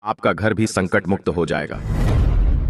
आपका घर भी संकट मुक्त हो जाएगा।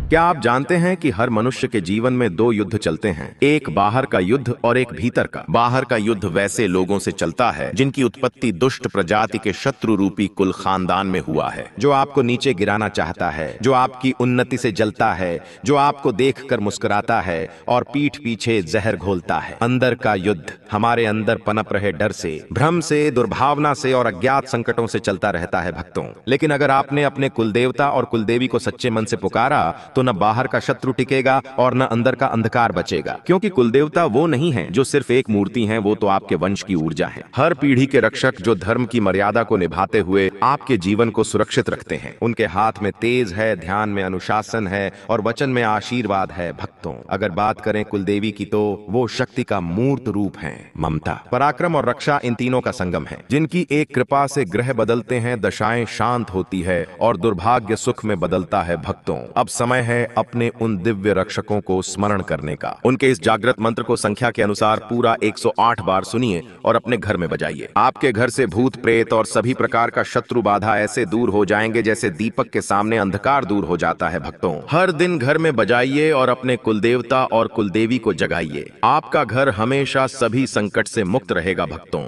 क्या आप जानते हैं कि हर मनुष्य के जीवन में दो युद्ध चलते हैं, एक बाहर का युद्ध और एक भीतर का। बाहर का युद्ध वैसे लोगों से चलता है जिनकी उत्पत्ति दुष्ट प्रजाति के शत्रु रूपी कुल खानदान में हुआ है, जो आपको नीचे गिराना चाहता है, जो आपकी उन्नति से जलता है, जो आपको देखकर मुस्कुराता है और पीठ पीछे जहर घोलता है। अंदर का युद्ध हमारे अंदर पनप रहे डर से, भ्रम से, दुर्भावना से और अज्ञात संकटों से चलता रहता है भक्तों। लेकिन अगर आपने अपने कुलदेवता और कुलदेवी को सच्चे मन से पुकारा तो न बाहर का शत्रु टिकेगा और न अंदर का अंधकार बचेगा, क्योंकि कुलदेवता वो नहीं है जो सिर्फ एक मूर्ति हैं, वो तो आपके वंश की ऊर्जा है। हर पीढ़ी के रक्षक जो धर्म की मर्यादा को निभाते हुए आपके जीवन को सुरक्षित रखते हैं। उनके हाथ में तेज है, ध्यान में अनुशासन है और वचन में आशीर्वाद है भक्तों। अगर बात करें कुलदेवी की तो वो शक्ति का मूर्त रूप है। ममता, पराक्रम और रक्षा इन तीनों का संगम है, जिनकी एक कृपा से ग्रह बदलते हैं, दशाएं शांत होती है और दुर्भाग्य सुख में बदलता है भक्तों। अब समय है अपने उन दिव्य रक्षकों को स्मरण करने का। उनके इस जागृत मंत्र को संख्या के अनुसार पूरा 108 बार सुनिए और अपने घर में बजाइए। आपके घर से भूत प्रेत और सभी प्रकार का शत्रु बाधा ऐसे दूर हो जाएंगे जैसे दीपक के सामने अंधकार दूर हो जाता है भक्तों। हर दिन घर में बजाइए और अपने कुलदेवता और कुलदेवी को जगाइए। आपका घर हमेशा सभी संकट से मुक्त रहेगा भक्तों।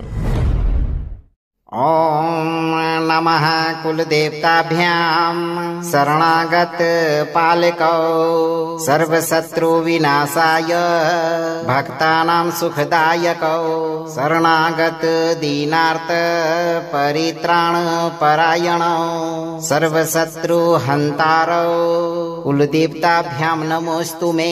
ओम नमः कुलदेवताभ्याम शरणागत पालकौ सर्वशत्रु विनाशाय भक्तानां सुखदायकौ शरणागत दीनार्थ परित्राण परायणौ सर्वशत्रु हन्तारौ कुलदेवताभ्याम नमोस्तु मे।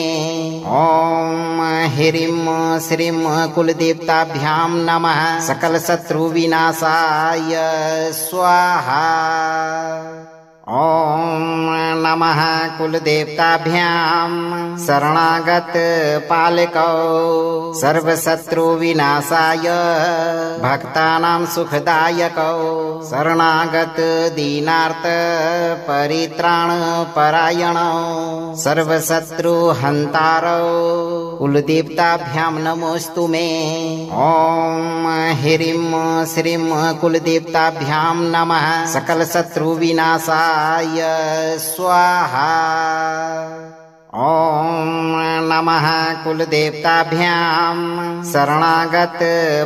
ओम ह्रीं श्रीं कुलदेवताभ्याम नमः सकल शत्रु विनाशाय स्वाहा। ओम नमः कुलदेवताभ्याम शरणागत पालकौ सर्वशत्रु विनाशाय भक्तानां सुखदायकौ शरणागत दीनार्थ परित्राण परायणौ सर्वशत्रु हन्तारौ कुलदेवताभ्याम नमोस्तु मे। ओम ह्रीं श्रीं कुलदेवताभ्याम नमः सकल शत्रु विनाशाय स्वाहा। ओम नमः कुलदेवताभ्याम शरणागत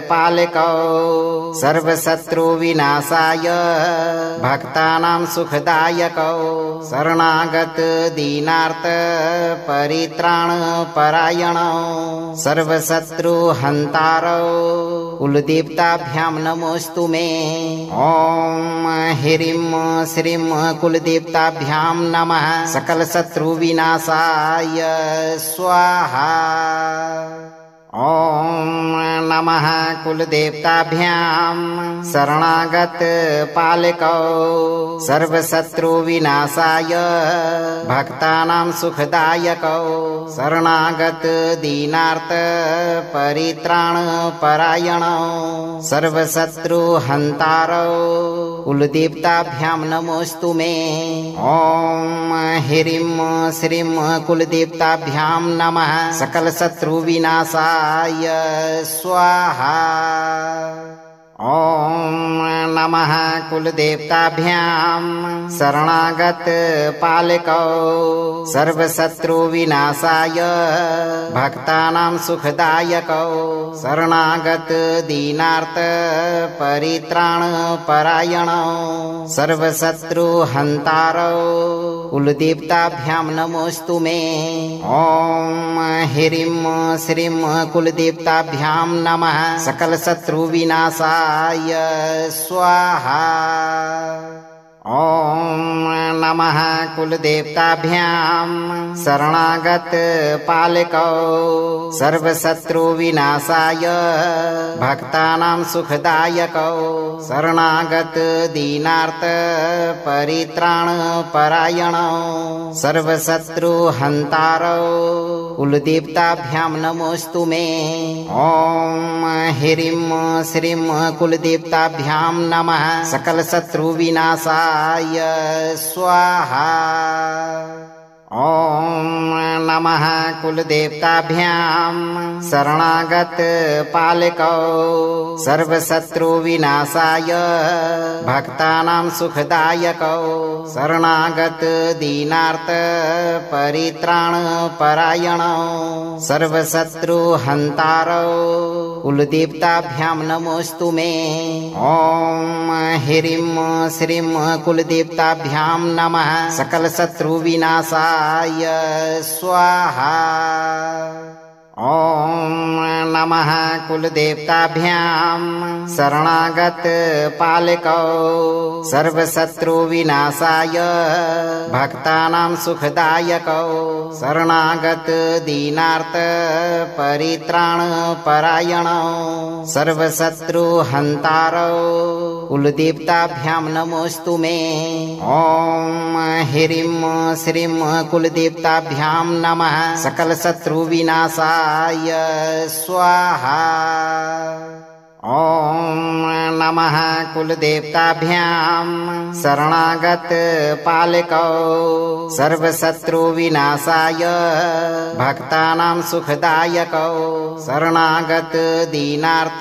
पालकौ सर्वशत्रु विनाशाय भक्तानां सुखदायकौ शरणागत दीनार्थ परित्राण परायणौ सर्वशत्रु हन्तारौ कुलदेवताभ्याम नमोस्तु मे। ओम ह्रीं श्रीं कुलदेवताभ्याम नमः सकल शत्रु विनाशाय स्वाहा। ओम नमः कुलदेवताभ्याम शरणागत पालकौ सर्वशत्रु विनाशाय भक्तानां सुखदायकौ शरणागत दीनार्थ परित्राण परायणौ सर्वशत्रु हन्तारौ कुलदेवताभ्याम नमोस्तु मे। ओम ह्रीं श्रीं कुलदेवताभ्याम नमः सकल शत्रु विनाशाय स्वाहा। ओम नमः कुलदेवताभ्याम शरणागत पालकौ सर्वशत्रु विनाशाय भक्तानां सुखदायकौ शरणागत दीनार्थ परित्राण परायणौ सर्वशत्रु हन्तारौ कुलदेवताभ्याम नमोस्तु मे। ओम ह्रीं श्रीं कुलदेवताभ्याम नमः सकल शत्रु विनाशाय स्वाहा। ओम नमः कुलदेवताभ्याम शरणागत पालकौ सर्वशत्रु विनाशाय भक्तानां सुखदायकौ शरणागत दीनार्थ परित्राण परायणौ सर्वशत्रु हन्तारौ कुलदेवताभ्याम नमोस्तु मे। ओम ह्रीं श्रीं कुलदेवताभ्याम नमः सकल शत्रु विनाशाय स्वाहा। ओम नमः कुलदेवताभ्यां शरणागत पालकौ सर्वशत्रुविनाशाय भक्तानां सुखदायकौ शरणागत दीनार्थ परित्राण परायणौ सर्वशत्रुहन्तारौ कुलदेवताभ्यां नमोऽस्तु मे। ॐ ह्रीं श्रीं कुलदेवताभ्यां नमः सकलशत्रुविनाशाय स्वाहा। ॐ नमः कुलदेवताभ्यां शरणागत पालकौ सर्वशत्रुविनाशाय भक्तानां सुखदायकौ शरणागत दीनार्थ परित्राण परायणौ सर्वशत्रुहन्तारौ कुलदेवताभ्यां नमोऽस्तु मे। ॐ ह्रीं श्रीं कुलदेवताभ्यां नमः सकलशत्रुविनाशाय स्वाहा। ॐ नमः कुलदेवताभ्यां शरणागत पालकौ सर्वशत्रुविनाशाय भक्तानां सुखदायकौ शरणागत दीनार्थ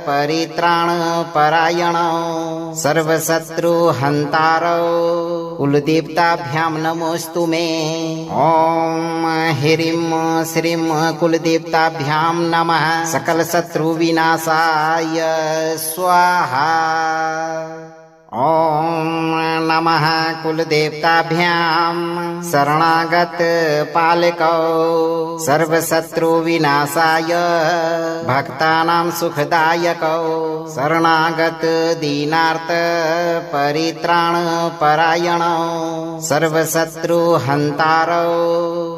परित्राण परायणौ सर्वशत्रुहन्तारौ कुलदेवताभ्यां नमोऽस्तु मे। ॐ ह्रीं श्रीं कुलदेवताभ्यां नमः सकलशत्रुविनाशाय स्वाहा। ॐ नमः कुलदेवताभ्यां शरणागत पालकौ सर्वशत्रुविनाशाय भक्तानां सुखदायकौ शरणागत दीनार्थ परित्राण परायणौ सर्वशत्रुहन्तारौ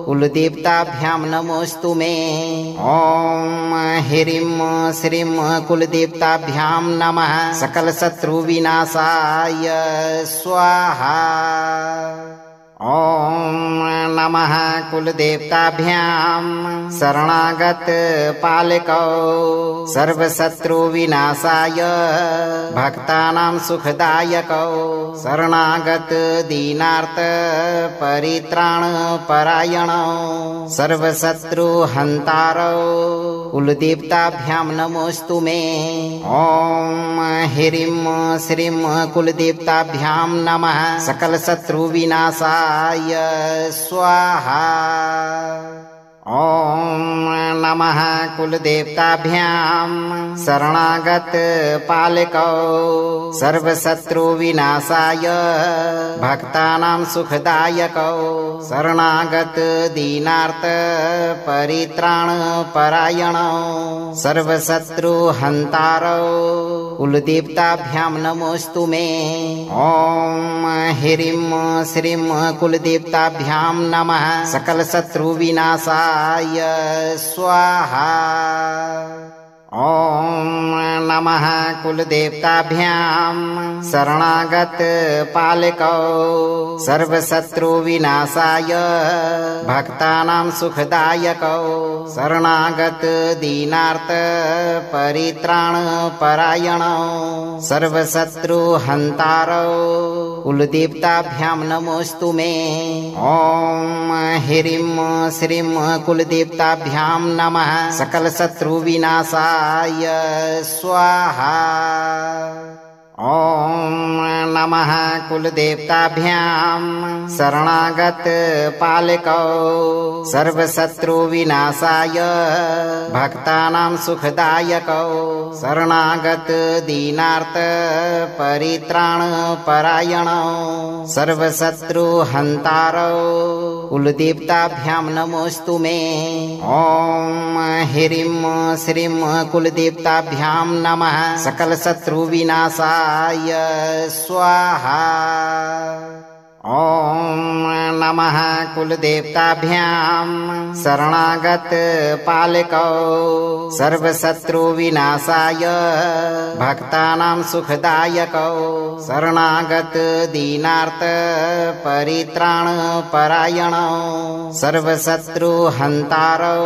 कुलदेवताभ्यां नमोऽस्तु मे। ॐ ह्रीं श्रीं कुलदेवताभ्यां नमः सकलशत्रुविनाशाय स्वाहा। ॐ नमः कुलदेवताभ्यां शरणागत पालकौ सर्वशत्रुविनाशाय भक्तानां सुखदायकौ शरणागत दीनार्थ परित्राण परायणौ सर्वशत्रुहन्तारौ कुलदेवताभ्यां नमोऽस्तु मे। ॐ ह्रीं श्रीं कुलदेवताभ्यां नमः सकलशत्रुविनाशाय स्वाहा। ॐ नमः कुलदेवताभ्यां शरणागत पालकौ सर्वशत्रुविनाशाय भक्तानां सुखदायकौ शरणागत दीनार्थ परित्राण परायणौ सर्वशत्रुहन्तारौ कुलदेवताभ्यां नमोऽस्तु मे। ॐ ह्रीं श्रीं कुलदेवताभ्यां नमः सकलशत्रुविनाशाय स्वाहा। ॐ नमः कुलदेवताभ्यां शरणागत पालकौ सर्वशत्रुविनाशाय भक्तानां सुखदायकौ शरणागत दीनार्थ परित्राण परायणौ सर्वशत्रुहन्तारौ कुलदेवताभ्यां नमोऽस्तु मे। ॐ ह्रीं श्रीं कुलदेवताभ्यां नमः सकलशत्रुविनाशाय स्वाहा। ॐ नमः कुलदेवताभ्यां शरणागत पालकौ सर्वशत्रुविनाशाय भक्तानां सुखदायकौ शरणागत दीनार्थ परित्राण परायणौ सर्वशत्रुहन्तारौ कुलदेवताभ्यां नमोऽस्तु मे। ॐ ह्रीं श्रीं कुलदेवताभ्यां नमः सकलशत्रुविनाशाय स्वाहा। ॐ नमः कुलदेवताभ्यां शरणागत पालकौ सर्वशत्रुविनाशाय भक्तानां सुखदायकौ शरणागत दीनार्थ परित्राण परायणौ सर्वशत्रुहन्तारौ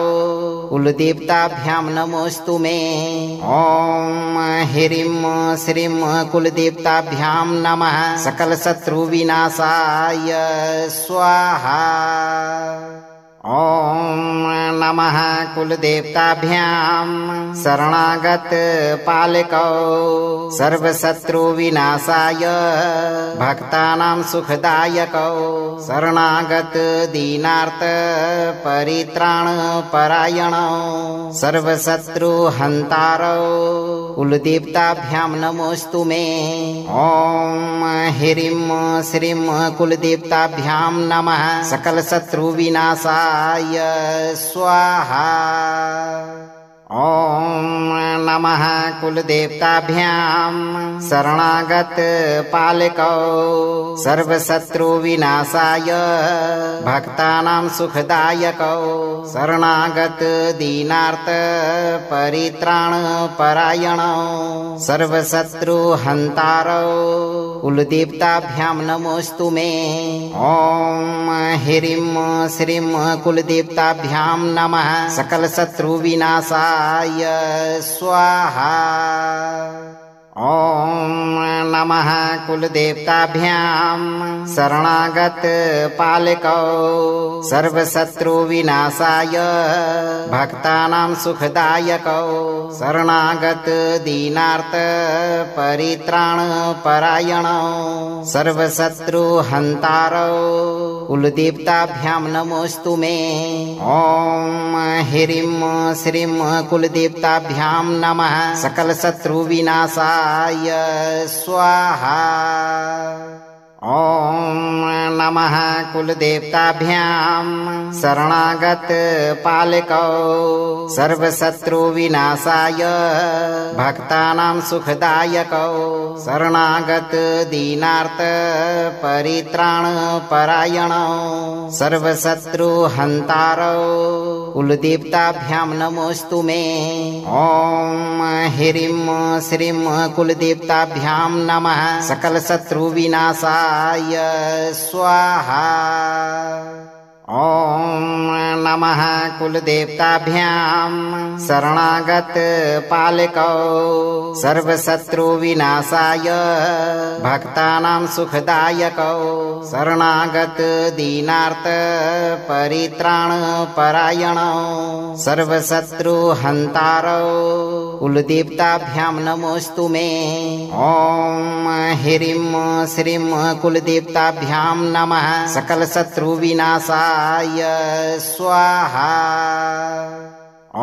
कुलदेवताभ्यां नमोऽस्तु मे। ॐ ह्रीं श्रीं कुलदेवताभ्यां नमः सकलशत्रुविनाशाय स्वाहा। ॐ नमः कुलदेवताभ्यां शरणागत पालकौ सर्वशत्रुविनाशाय भक्तानां सुखदायकौ शरणागत दीनार्थ परित्राणपरायणौ सर्वशत्रुहन्तारौ कुलदेवताभ्यां नमोऽस्तु मे। ॐ ह्रीं श्रीं कुलदेवताभ्यां नमः सकलशत्रुविनाशाय स्वाहा। ॐ नमः कुलदेवताभ्यां शरणागत पालकौ सर्वशत्रुविनाशाय भक्तानां सुखदायकौ शरणागत दीनार्थ परित्राणपरायणौ सर्वशत्रुहन्तारौ कुलदेवताभ्यां नमोऽस्तु मे। ॐ ह्रीं श्रीं कुलदेवताभ्यां नमः सकलशत्रुविनाशाय स्वाहा। ॐ नमः कुलदेवताभ्यां शरणागत पालकौ सर्वशत्रुविनाशाय भक्तानां सुखदायकौ शरणागत दीनार्थ परित्राणपरायणौ सर्वशत्रुहन्तारौ कुलदेवताभ्यां नमोऽस्तु मे। ॐ ह्रीं श्रीं कुलदेवताभ्यां नमः सकलशत्रुविनाशाय स्वाहा। ॐ नमः कुलदेवताभ्यां शरणागत पालकौ सर्वशत्रुविनाशाय भक्तानां सुखदायकौ शरणागत दीनार्थ परित्राणपरायणौ सर्वशत्रुहन्तारौ कुलदेवताभ्यां नमोऽस्तु मे। ॐ ह्रीं श्रीं कुलदेवताभ्यां नमः सकलशत्रुविनाशाय स्वाहा। ॐ नमः कुलदेवताभ्यां शरणागत पालकौ सर्वशत्रुविनाशाय भक्तानां सुखदायकौ शरणागत दीनार्थ परित्राणपरायणौ सर्वशत्रुहन्तारौ कुलदेवताभ्यां नमोऽस्तु मे। ॐ ह्रीं श्रीं कुलदेवताभ्यां नमः सकलशत्रुविनाशाय स्वाहा। ॐ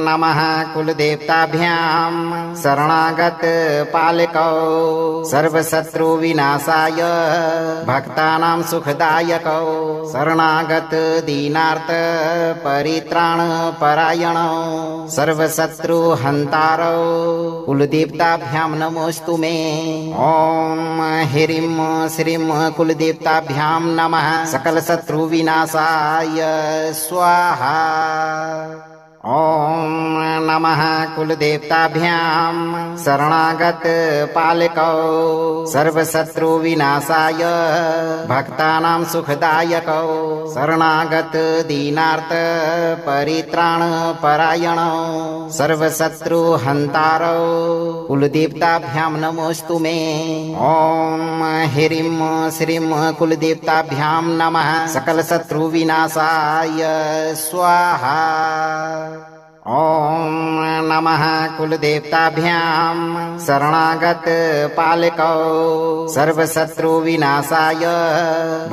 नमः कुलदेवताभ्यां शरणागत पालकौ सर्वशत्रुविनाशाय भक्तानां सुखदायकौ शरणागत दीनार्थ परित्राणपरायणौ सर्वशत्रुहन्तारौ कुलदेवताभ्यां नमोऽस्तु मे। ॐ ह्रीं श्रीं कुलदेवताभ्यां नमः सकलशत्रुविनाशाय स्वाहा। ॐ नमः कुलदेवताभ्यां शरणागत पालकौ सर्वशत्रुविनाशाय भक्तानां सुखदायकौ शरणागत दीनार्थ परित्राणपरायणौ सर्वशत्रुहन्तारौ कुलदेवताभ्यां नमोऽस्तु मे। ॐ ह्रीं श्रीं कुलदेवताभ्यां नमः सकलशत्रुविनाशाय स्वाहा। ॐ नमः कुलदेवताभ्यां शरणागत पालकौ सर्वशत्रुविनाशाय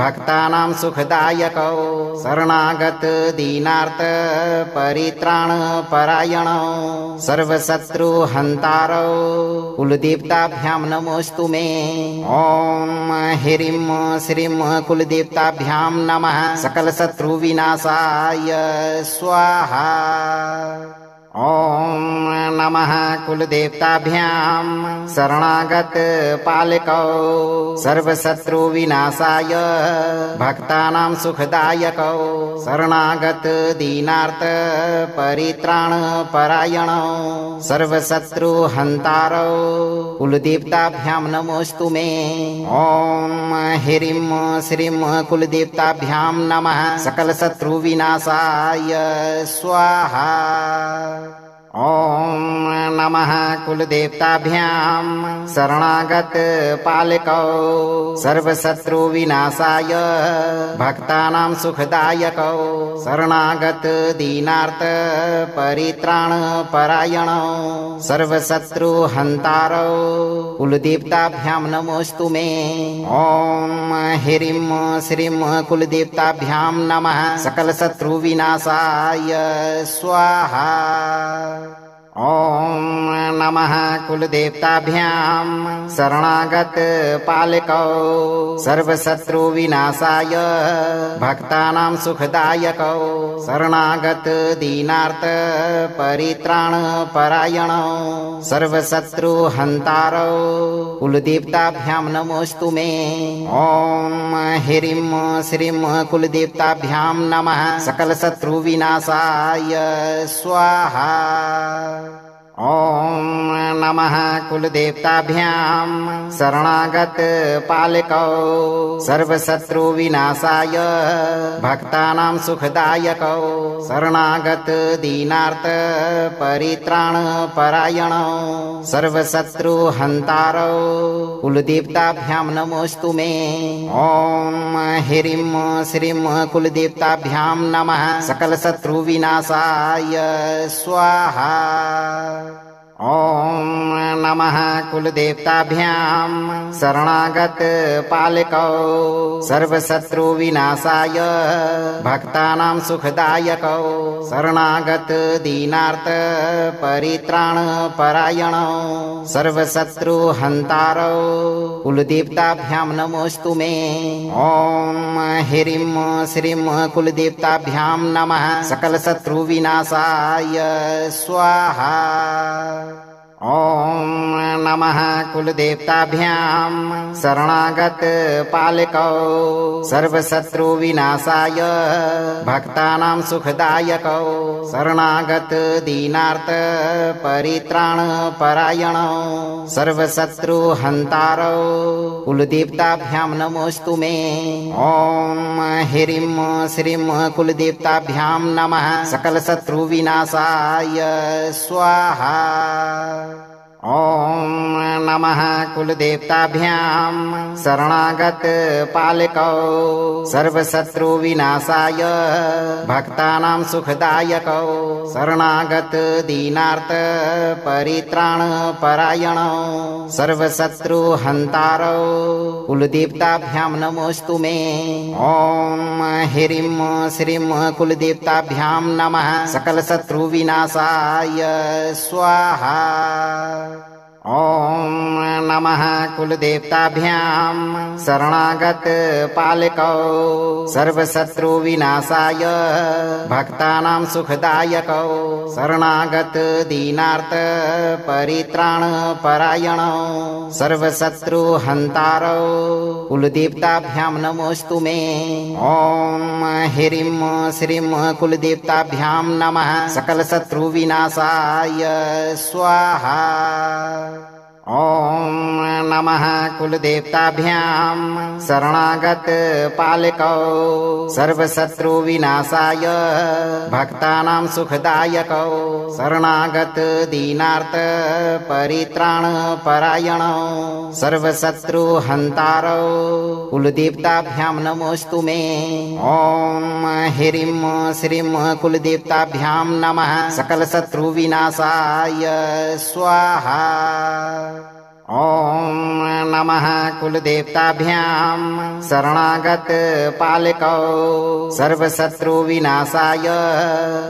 भक्तानां सुखदायकौ शरणागत दीनार्थ परित्राणपरायणौ सर्वशत्रुहन्तारौ कुलदेवताभ्यां नमोऽस्तु मे। ॐ ह्रीं श्रीं कुलदेवताभ्यां नमः सकलशत्रुविनाशाय स्वाहा। ॐ नमः कुलदेवताभ्यां शरणागत पालकौ सर्वशत्रुविनाशाय भक्तानां सुखदायकौ शरणागत दीनार्थ परित्राणपरायणौ सर्वशत्रुहन्तारौ कुलदेवताभ्यां नमोऽस्तु मे। ॐ ह्रीं श्रीं कुलदेवताभ्यां नमः सकलशत्रुविनाशाय स्वाहा। ॐ नमः कुलदेवताभ्यां शरणागत पालकौ सर्वशत्रुविनाशाय भक्तानां सुखदायकौ शरणागत दीनार्थ परित्राण परायणौ सर्वशत्रुहन्तारौ कुलदेवताभ्यां नमोऽस्तु मे। ॐ ह्रीं श्रीं कुलदेवताभ्यां नमः सकलशत्रुविनाशाय स्वाहा। ॐ नमः कुलदेवताभ्यां शरणागत पालकौ सर्वशत्रुविनाशाय भक्तानां सुखदायकौ शरणागत दीनार्थ परित्राण परायणौ सर्वशत्रुहन्तारौ कुलदेवताभ्यां नमोऽस्तु मे। ॐ ह्रीं श्रीं कुलदेवताभ्यां नमः सकलशत्रुविनाशाय स्वाहा। ॐ नमः कुलदेवताभ्यां शरणागत पालकौ सर्वशत्रुविनाशाय भक्तानां सुखदायकौ शरणागत दीनार्थ परित्राण परायणौ सर्वशत्रुहन्तारौ कुलदेवताभ्यां नमोऽस्तु मे। ॐ ह्रीं श्रीं कुलदेवताभ्यां नमः सकलशत्रुविनाशाय स्वाहा। ॐ नमः कुलदेवताभ्यां शरणागत पालकौ सर्वशत्रुविनाशाय भक्तानां सुखदायकौ शरणागत दीनार्थ परित्राण परायणौ सर्वशत्रुहन्तारौ कुलदेवताभ्यां नमोऽस्तु मे। ॐ ह्रीं श्रीं कुलदेवताभ्यां नमः सकलशत्रुविनाशाय स्वाहा। ॐ नमः कुलदेवताभ्यां शरणागत पालकौ सर्वशत्रुविनाशाय भक्तानां सुखदायकौ शरणागत दीनार्थ परित्राण परायणौ सर्वशत्रुहन्तारौ कुलदेवताभ्यां नमोऽस्तु मे। ॐ ह्रीं श्रीं कुलदेवताभ्यां नमः सकलशत्रुविनाशाय स्वाहा। ॐ नमः कुलदेवताभ्यां शरणागत पालकौ सर्वशत्रुविनाशाय भक्तानां सुखदायकौ शरणागत दीनार्थ परित्राण परायणौ सर्वशत्रुहन्तारौ कुलदेवताभ्यां नमोऽस्तु मे। ॐ ह्रीं श्रीं कुलदेवताभ्यां नमः सकलशत्रुविनाशाय स्वाहा। ॐ नमः कुलदेवताभ्यां शरणागत पालकौ सर्वशत्रुविनाशाय भक्तानां सुखदायकौ शरणागत दीनार्थ परित्राण परायणौ सर्वशत्रुहन्तारौ कुलदेवताभ्यां नमोऽस्तु मे। ॐ ह्रीं श्रीं कुलदेवताभ्यां नमः सकलशत्रुविनाशाय स्वाहा। ॐ नमः कुलदेवताभ्यां शरणागत पालकौ सर्वशत्रुविनाशाय भक्तानां सुखदायकौ शरणागत दीनार्थ परित्राण परायणौ सर्वशत्रुहन्तारौ कुलदेवताभ्यां नमोऽस्तु मे। ॐ ह्रीं श्रीं कुलदेवताभ्यां नमः सकलशत्रुविनाशाय स्वाहा। ॐ नमः कुलदेवताभ्यां शरणागत पालकौ सर्वशत्रुविनाशाय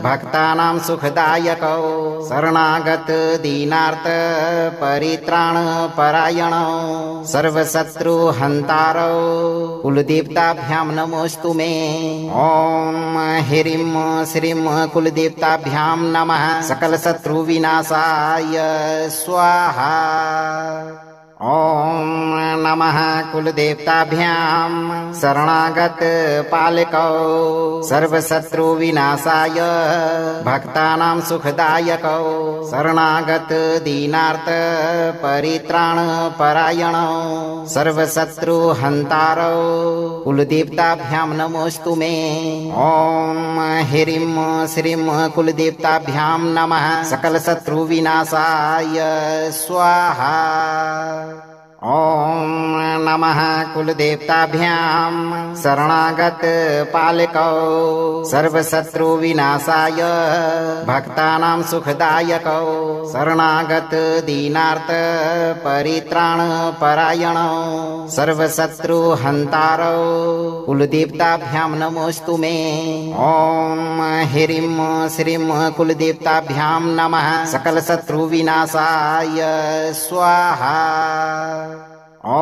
भक्तानां सुखदायकौ शरणागत दीनार्थ परित्राण परायणौ सर्वशत्रुहन्तारौ कुलदेवताभ्यां नमोऽस्तु मे। ॐ ह्रीं श्रीं कुलदेवताभ्यां नमः सकलशत्रुविनाशाय स्वाहा। ॐ नमः कुलदेवताभ्यां शरणागत पालकौ सर्वशत्रुविनाशाय भक्तानां सुखदायकौ शरणागत दीनार्थ परित्राण परायणौ सर्वशत्रुहन्तारौ कुलदेवताभ्यां नमोऽस्तु मे। ॐ ह्रीं श्रीं कुलदेवताभ्यां नमः सकलशत्रुविनाशाय स्वाहा। ॐ नमः कुलदेवताभ्यां शरणागत पालकौ सर्वशत्रुविनाशाय भक्तानां सुखदायकौ शरणागत दीनार्थ परित्राण परायणौ सर्वशत्रुहन्तारौ कुलदेवताभ्यां नमोऽस्तु मे। ॐ ह्रीं श्रीं कुलदेवताभ्यां नमः सकलशत्रुविनाशाय स्वाहा। ॐ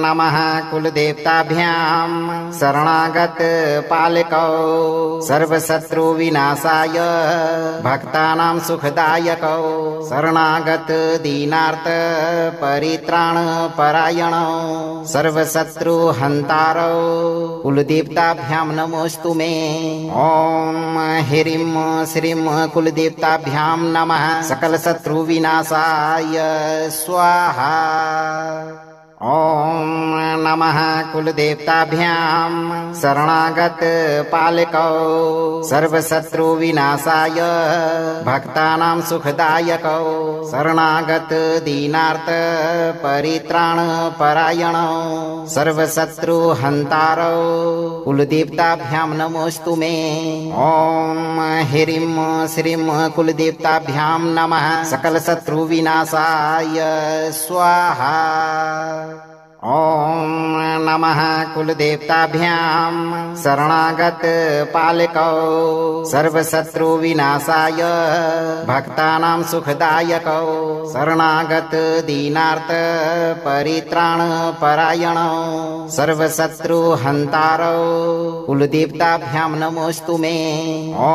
नमः कुलदेवताभ्यां शरणागत पालकौ सर्वशत्रुविनाशाय भक्तानां सुखदायकौ शरणागत दीनार्थ परित्राण परायणौ सर्वशत्रुहन्तारौ कुलदेवताभ्यां नमोऽस्तु मे। ॐ ह्रीं श्रीं कुलदेवताभ्यां नमः सकलशत्रुविनाशाय स्वाहा। ॐ नमः कुलदेवताभ्यां शरणागत पालकौ सर्वशत्रुविनाशाय भक्तानां सुखदायकौ शरणागत दीनार्थ परित्राण परायणौ सर्वशत्रुहन्तारौ कुलदेवताभ्यां नमोऽस्तु मे। ॐ ह्रीं श्रीं कुलदेवताभ्यां नमः सकलशत्रुविनाशाय स्वाहा। ॐ नमः कुलदेवताभ्यां शरणागत पालकौ सर्वशत्रुविनाशाय भक्तानां सुखदायकौ शरणागत दीनार्थ परित्राण परायणौ सर्वशत्रुहन्तारौ कुलदेवताभ्यां नमोऽस्तु मे। ॐ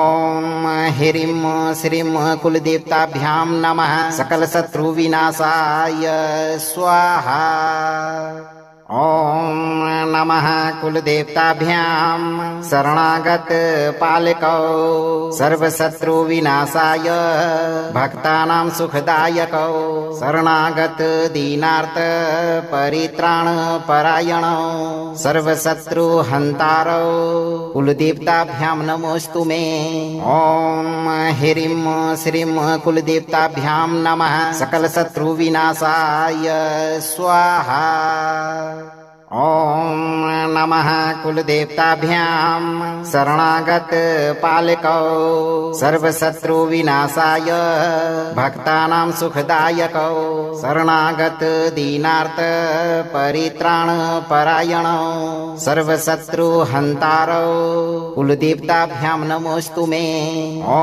ह्रीं श्रीं कुलदेवताभ्यां नमः सकलशत्रुविनाशाय स्वाहा। ॐ नमः कुलदेवताभ्यां शरणागत पालकौ सर्वशत्रुविनाशाय भक्तानां सुखदायकौ शरणागत दीनार्थ परित्राण परायणौ सर्वशत्रुहन्तारौ कुलदेवताभ्यां नमोऽस्तु मे। ॐ ह्रीं श्रीं कुलदेवताभ्यां नमः सकलशत्रुविनाशाय स्वाहा। ॐ नमः कुलदेवताभ्यां शरणागत पालकौ सर्वशत्रुविनाशाय भक्तानां सुखदायकौ शरणागत दीनार्थ परित्राण परायणौ सर्वशत्रुहन्तारौ कुलदेवताभ्यां नमोऽस्तु मे। ॐ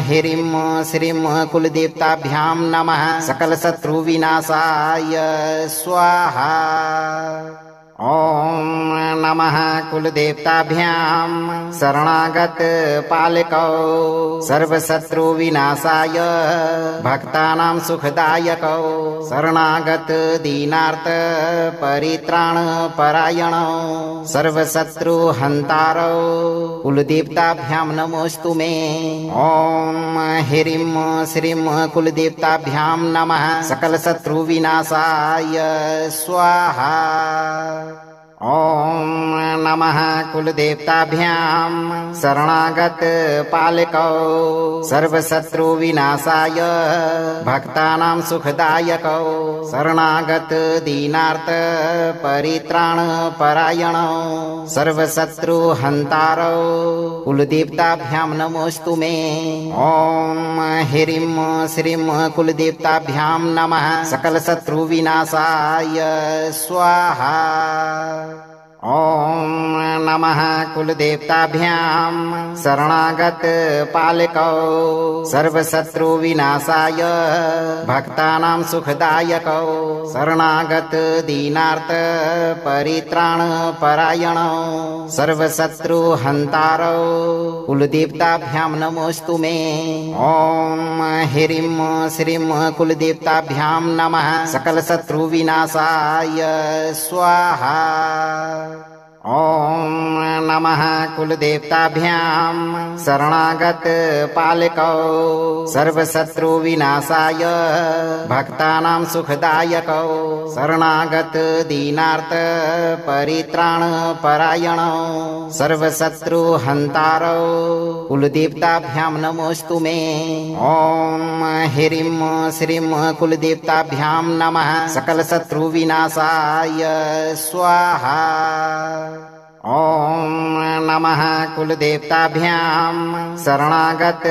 ह्रीं श्रीं कुलदेवताभ्यां नमः सकलशत्रुविनाशाय स्वाहा। ॐ नमः कुलदेवताभ्यां शरणागत पालकौ सर्वशत्रुविनाशाय भक्तानां सुखदायकौ शरणागत दीनार्थ परित्राण परायणौ सर्वशत्रुहन्तारौ कुलदेवताभ्यां नमोऽस्तु मे। ॐ ह्रीं श्रीं कुलदेवताभ्यां नमः सकलशत्रुविनाशाय स्वाहा। ॐ नमः कुलदेवताभ्यां शरणागत पालकौ सर्वशत्रुविनाशाय भक्तानां सुखदायकौ शरणागत दीनार्थ परित्राण परायणौ सर्वशत्रुहन्तारौ कुलदेवताभ्यां नमोऽस्तु मे। ॐ ह्रीं श्रीं कुलदेवताभ्यां नमः सकलशत्रुविनाशाय स्वाहा। ॐ नमः कुलदेवताभ्यां शरणागत पालकौ सर्वशत्रुविनाशाय भक्तानां सुखदायकौ शरणागत दीनार्थ परित्राण परायणौ सर्वशत्रुहन्तारौ कुलदेवताभ्यां नमोऽस्तु मे। ॐ ह्रीं श्रीं कुलदेवताभ्यां नमः सकलशत्रुविनाशाय स्वाहा। ॐ नमः कुलदेवताभ्यां शरणागत पालकौ सर्वशत्रुविनाशाय भक्तानां सुखदायकौ शरणागत दीनार्थ परित्राण परायणौ सर्वशत्रुहन्तारौ कुलदेवताभ्यां नमोऽस्तु मे। ॐ ह्रीं श्रीं कुलदेवताभ्यां नमः सकलशत्रुविनाशाय स्वाहा। ॐ नमः कुलदेवताभ्यां शरणागत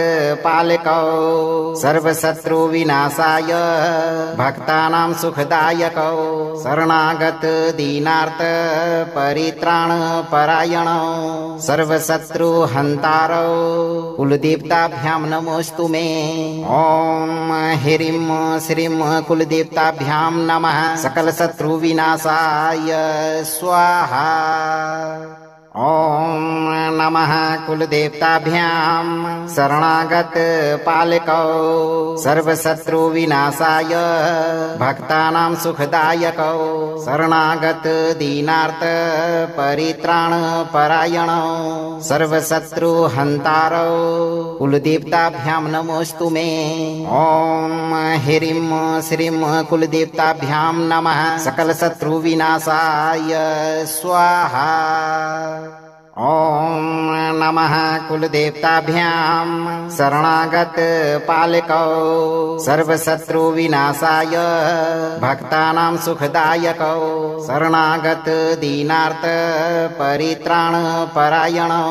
पालकौ सर्वशत्रुविनाशाय भक्तानां सुखदायकौ शरणागत दीनार्थ परित्राण परायणौ सर्वशत्रुहन्तारौ कुलदेवताभ्यां नमोऽस्तु मे। ॐ ह्रीं श्रीं कुलदेवताभ्यां नमः सकलशत्रुविनाशाय स्वाहा। ॐ नमः कुलदेवताभ्यां शरणागत पालकौ सर्वशत्रुविनाशाय भक्तानां सुखदायकौ शरणागत दीनार्थ परित्राण परायणौ सर्वशत्रुहन्तारौ कुलदेवताभ्यां नमोऽस्तु मे। ॐ ह्रीं श्रीं कुलदेवताभ्यां नमः सकलशत्रुविनाशाय स्वाहा। ॐ नमः कुलदेवताभ्यां शरणागत पालकौ सर्वशत्रुविनाशाय भक्तानां सुखदायकौ शरणागत दीनार्थ परित्राण परायणौ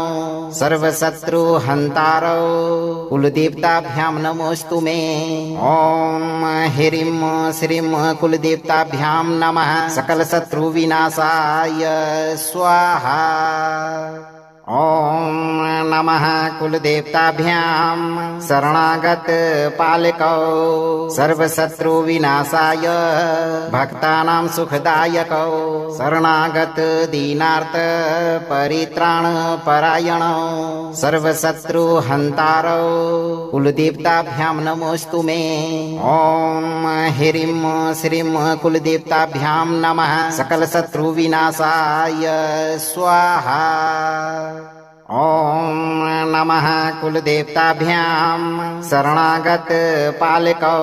सर्वशत्रुहन्तारौ कुलदेवताभ्यां नमोऽस्तु मे। ॐ ह्रीं श्रीं कुलदेवताभ्यां नमः सकलशत्रुविनाशाय स्वाहा। ॐ नमः कुलदेवताभ्यां शरणागत पालकौ सर्वशत्रुविनाशाय भक्तानां सुखदायकौ शरणागत दीनार्थ परित्राण परायणौ सर्वशत्रुहन्तारौ कुलदेवताभ्यां नमोऽस्तु मे। ॐ ह्रीं श्रीं कुलदेवताभ्यां नमः सकलशत्रुविनाशाय स्वाहा। ॐ नमः कुलदेवताभ्यां शरणागत पालकौ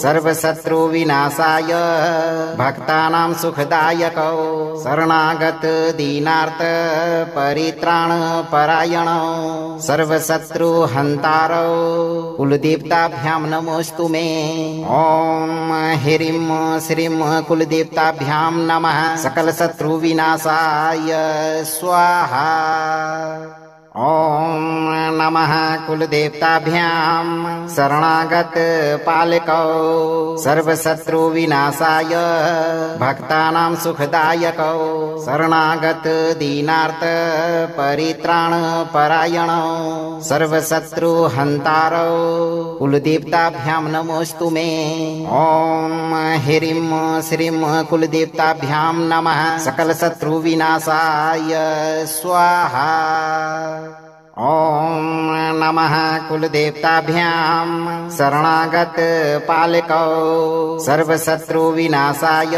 सर्वशत्रुविनाशाय भक्तानां सुखदायकौ शरणागत दीनार्थ परित्राण परायणौ सर्वशत्रुहन्तारौ कुलदेवताभ्यां नमोऽस्तु मे। ॐ ह्रीं श्रीं कुलदेवताभ्यां नमः सकलशत्रुविनाशाय स्वाहा। ॐ नमः कुलदेवताभ्यां शरणागत पालकौ सर्वशत्रुविनाशाय भक्तानां सुखदायकौ शरणागत दीनार्थ परित्राण परायणौ सर्वशत्रुहन्तारौ कुलदेवताभ्यां नमोऽस्तु मे। ॐ ह्रीं श्रीं कुलदेवताभ्यां नमः सकलशत्रुविनाशाय स्वाहा। ॐ नमः कुलदेवताभ्यां शरणागत पालकौ सर्वशत्रुविनाशाय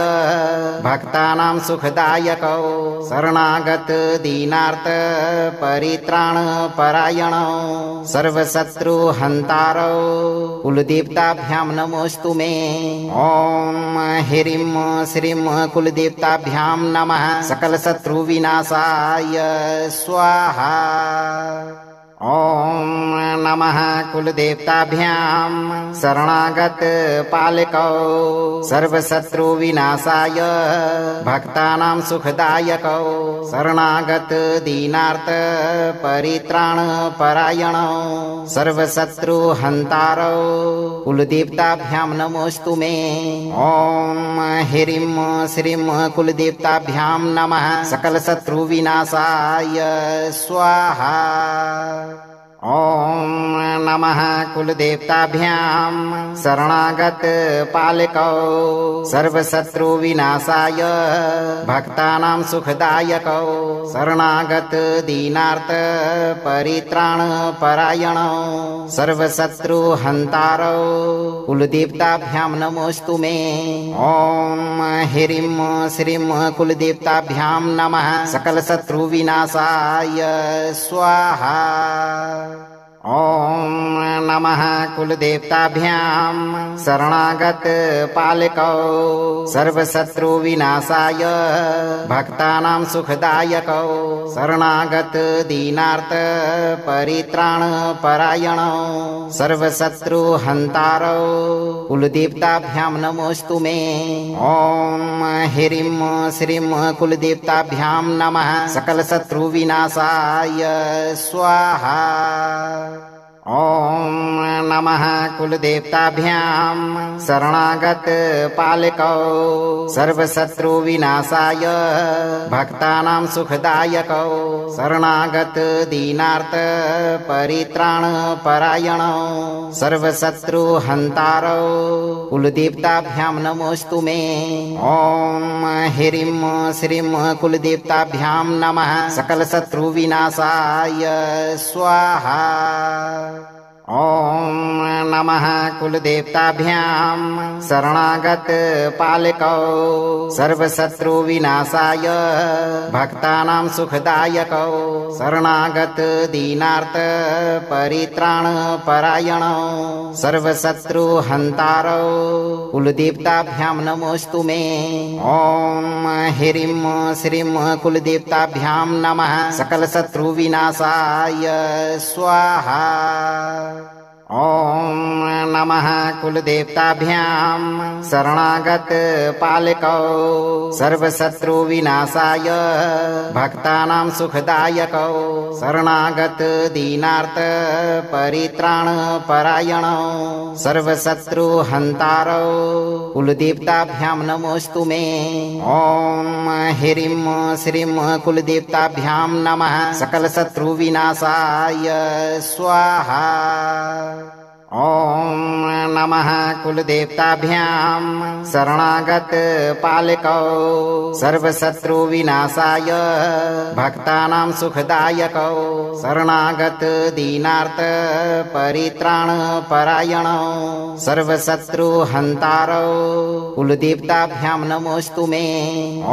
भक्तानां सुखदायकौ शरणागत दीनार्थ परित्राण परायणौ सर्वशत्रुहन्तारौ कुलदेवताभ्यां नमोऽस्तु मे। ॐ ह्रीं श्रीं कुलदेवताभ्यां नमः सकलशत्रुविनाशाय स्वाहा। ॐ नमः कुलदेवताभ्यां शरणागत पालकौ सर्वशत्रुविनाशाय भक्तानां सुखदायकौ शरणागत दीनार्थ परित्राण परायणौ सर्वशत्रुहन्तारौ कुलदेवताभ्यां नमोऽस्तु मे। ॐ ह्रीं श्रीं कुलदेवताभ्यां नमः सकलशत्रुविनाशाय स्वाहा। ॐ नमः कुलदेवताभ्यां शरणागत पालकौ सर्वशत्रुविनाशाय भक्तानां सुखदायकौ शरणागत दीनार्थ परित्राण परायणौ सर्वशत्रुहन्तारौ कुलदेवताभ्यां नमोऽस्तु मे। ॐ ह्रीं श्रीं कुलदेवताभ्यां नमः सकलशत्रुविनाशाय स्वाहा। ॐ नमः कुलदेवताभ्यां शरणागत पालकौ सर्वशत्रुविनाशाय भक्तानां सुखदायकौ शरणागत दीनार्थ परित्राण परायणौ सर्वशत्रुहन्तारौ कुलदेवताभ्यां नमोऽस्तु मे। ॐ ह्रीं श्रीं कुलदेवताभ्यां नमः सकलशत्रुविनाशाय स्वाहा। ॐ नमः कुलदेवताभ्यां शरणागत पालकौ सर्वशत्रुविनाशाय भक्तानां सुखदायकौ शरणागत दीनार्थ परित्राण परायणौ सर्वशत्रुहन्तारौ कुलदेवताभ्यां नमोऽस्तु मे। ॐ ह्रीं श्रीं कुलदेवताभ्यां नमः सकलशत्रुविनाशाय स्वाहा। ॐ नमः कुलदेवताभ्यां शरणागत पालकौ सर्वशत्रुविनाशाय भक्तानां सुखदायकौ शरणागत दीनार्थ परित्राण परायणौ सर्वशत्रुहन्तारौ कुलदेवताभ्यां नमोऽस्तु मे। ॐ ह्रीं श्रीं कुलदेवताभ्यां नमः सकलशत्रुविनाशाय स्वाहा। ॐ नमः कुलदेवताभ्यां शरणागत पालकौ सर्वशत्रुविनाशाय भक्तानां सुखदायकौ शरणागत दीनार्थ परित्राण परायणौ सर्वशत्रुहन्तारौ कुलदेवताभ्यां नमोऽस्तु मे। ॐ ह्रीं श्रीं कुलदेवताभ्यां नमः सकलशत्रुविनाशाय स्वाहा। ॐ नमः कुलदेवताभ्यां शरणागत पालकौ सर्वशत्रुविनाशाय भक्तानां सुखदायकौ शरणागत दीनार्थ परित्राण परायणौ सर्वशत्रुहन्तारौ कुलदेवताभ्यां नमोऽस्तु मे।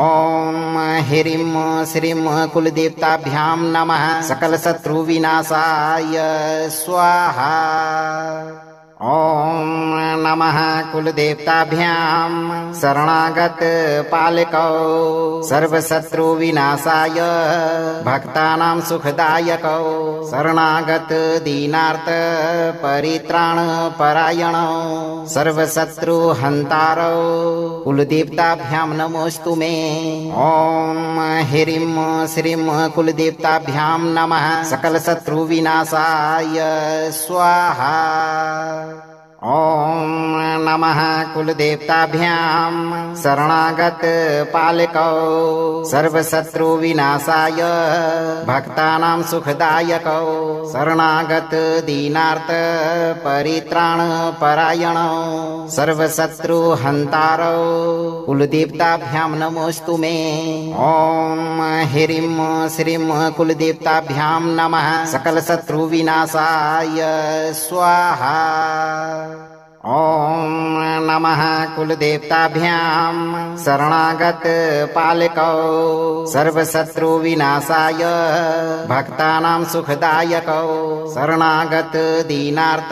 ॐ ह्रीं श्रीं कुलदेवताभ्यां नमः सकलशत्रुविनाशाय स्वाहा। ॐ नमः कुलदेवताभ्यां शरणागत पालकौ सर्वशत्रुविनाशाय भक्तानां सुखदायकौ शरणागत दीनार्थ परित्राण परायणौ सर्वशत्रुहन्तारौ कुलदेवताभ्यां नमोऽस्तु मे। ॐ ह्रीं श्रीं कुलदेवताभ्यां नमः सकलशत्रुविनाशाय स्वाहा। ॐ नमः कुलदेवताभ्यां शरणागत पालकौ सर्वशत्रुविनाशाय भक्तानां सुखदायकौ शरणागत दीनार्थ परित्राण परायणौ सर्वशत्रुहन्तारौ कुलदेवताभ्यां नमोऽस्तु मे। ॐ ह्रीं श्रीं कुलदेवताभ्यां नमः सकलशत्रुविनाशाय स्वाहा। ॐ नमः कुलदेवताभ्यां शरणागत पालकौ सर्वशत्रुविनाशाय भक्तानां सुखदायकौ शरणागत दीनार्थ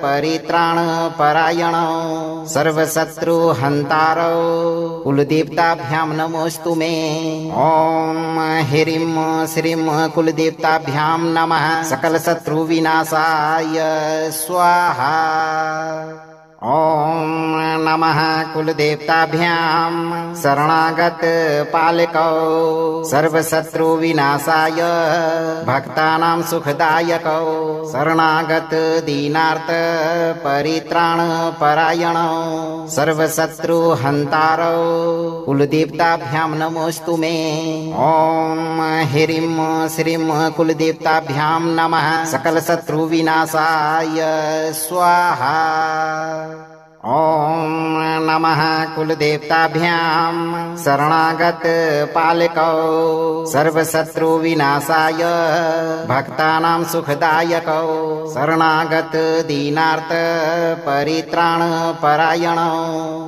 परित्राण परायणौ सर्वशत्रुहन्तारौ कुलदेवताभ्यां नमोऽस्तु मे। ॐ ह्रीं श्रीं कुलदेवताभ्यां नमः सकलशत्रुविनाशाय स्वाहा। ॐ नमः कुलदेवताभ्यां शरणागत पालकौ सर्वशत्रुविनाशाय भक्तानां सुखदायकौ शरणागत दीनार्थ परित्राण परायणौ सर्वशत्रुहन्तारौ कुलदेवताभ्यां नमोऽस्तु मे। ॐ ह्रीं श्रीं कुलदेवताभ्यां नमः सकलशत्रुविनाशाय स्वाहा। ॐ नमः कुलदेवताभ्यां शरणागत पालकौ सर्वशत्रुविनाशाय भक्तानां सुखदायकौ शरणागत दीनार्थ परित्राण परायणौ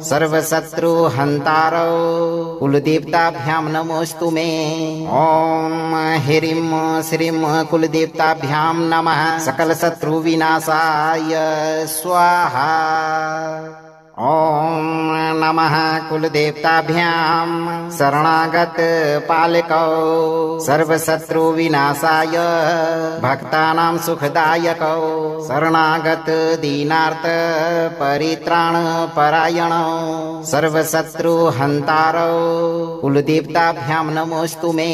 सर्वशत्रुहन्तारौ कुलदेवताभ्यां नमोऽस्तु मे। ॐ ह्रीं श्रीं कुलदेवताभ्यां नमः सकलशत्रुविनाशाय स्वाहा। ॐ नमः कुलदेवताभ्यां शरणागत पालकौ सर्वशत्रुविनाशाय भक्तानां सुखदायकौ शरणागत दीनार्थ परित्राण परायणौ सर्वशत्रुहन्तारौ कुलदेवताभ्यां नमोऽस्तु मे।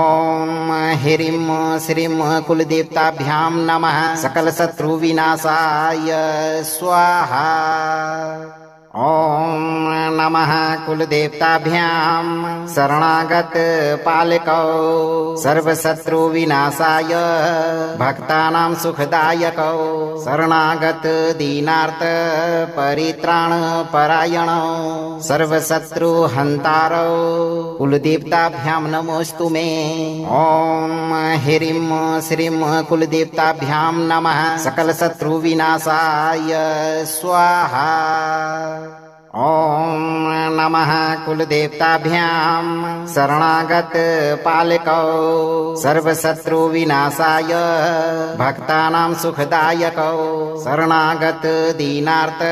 ॐ ह्रीं श्रीं कुलदेवताभ्यां नमः सकलशत्रुविनाशाय स्वाहा। ॐ नमः कुलदेवताभ्यां शरणागत पालकौ सर्वशत्रुविनाशाय भक्तानां सुखदायकौ शरणागत दीनार्थ परित्राण परायणौ सर्वशत्रुहन्तारौ कुलदेवताभ्यां नमोऽस्तु मे। ॐ ह्रीं श्रीं कुलदेवताभ्यां नमः सकलशत्रुविनाशाय स्वाहा। ॐ नमः कुलदेवताभ्यां शरणागत पालकौ सर्वशत्रुविनाशाय भक्तानां सुखदायकौ शरणागत दीनार्थ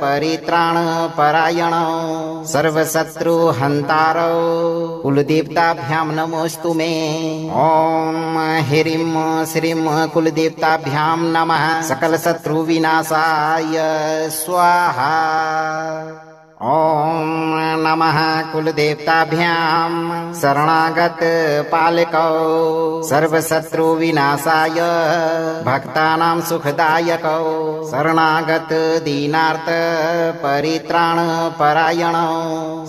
परित्राण परायणौ सर्वशत्रुहन्तारौ कुलदेवताभ्यां नमोऽस्तु मे। ॐ ह्रीं श्रीं कुलदेवताभ्यां नमः सकलशत्रुविनाशाय स्वाहा। ॐ नमः कुलदेवताभ्यां शरणागत पालकौ सर्वशत्रुविनाशाय भक्तानां सुखदायकौ शरणागत दीनार्थ परित्राण परायणौ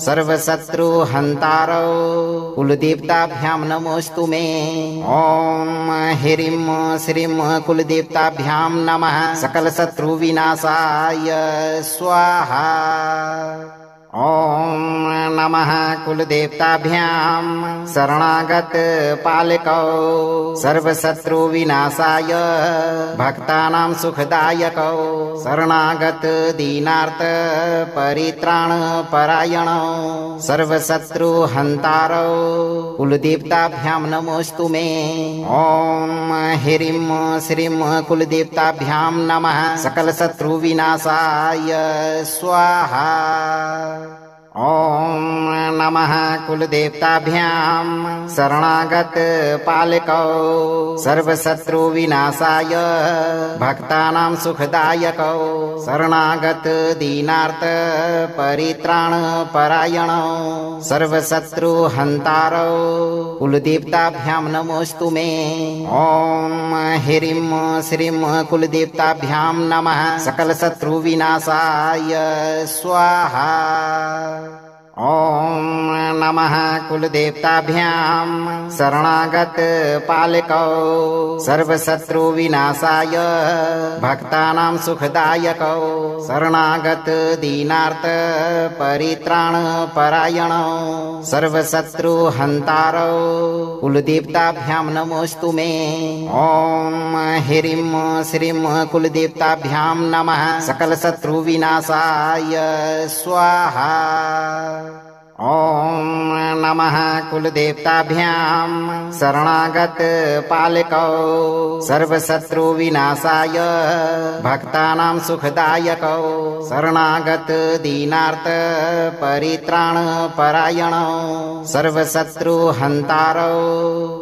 सर्वशत्रुहन्तारौ कुलदेवताभ्यां नमोऽस्तु मे। ॐ ह्रीं श्रीं कुलदेवताभ्यां नमः सकलशत्रुविनाशाय स्वाहा। ॐ नमः कुलदेवताभ्यां शरणागत पालकौ सर्वशत्रुविनाशाय भक्तानां सुखदायकौ शरणागत दीनार्थ परित्राण परायणौ सर्वशत्रुहन्तारौ कुलदेवताभ्यां नमोऽस्तु मे। ॐ ह्रीं श्रीं कुलदेवताभ्यां नमः सकलशत्रुविनाशाय स्वाहा। ॐ नमः कुलदेवताभ्यां शरणागत पालकौ सर्वशत्रुविनाशाय भक्तानां सुखदायकौ शरणागत दीनार्थ परित्राण परायणौ सर्वशत्रुहन्तारौ कुलदेवताभ्यां नमोऽस्तु मे। ॐ ह्रीं श्रीं कुलदेवताभ्यां नमः सकलशत्रुविनाशाय स्वाहा। ॐ नमः कुलदेवताभ्यां शरणागत पालकौ सर्वशत्रुविनाशाय भक्तानां सुखदायकौ शरणागत दीनार्थ परित्राण परायणौ सर्वशत्रुहन्तारौ कुलदेवताभ्यां नमोऽस्तु मे। ॐ ह्रीं श्रीं कुलदेवताभ्यां नमः सकलशत्रुविनाशाय स्वाहा। ॐ नमः कुलदेवताभ्यां शरणागत पालकौ सर्वशत्रुविनाशाय भक्तानां सुखदायकौ शरणागत दीनार्थ परित्राण परायणौ सर्वशत्रुहन्तारौ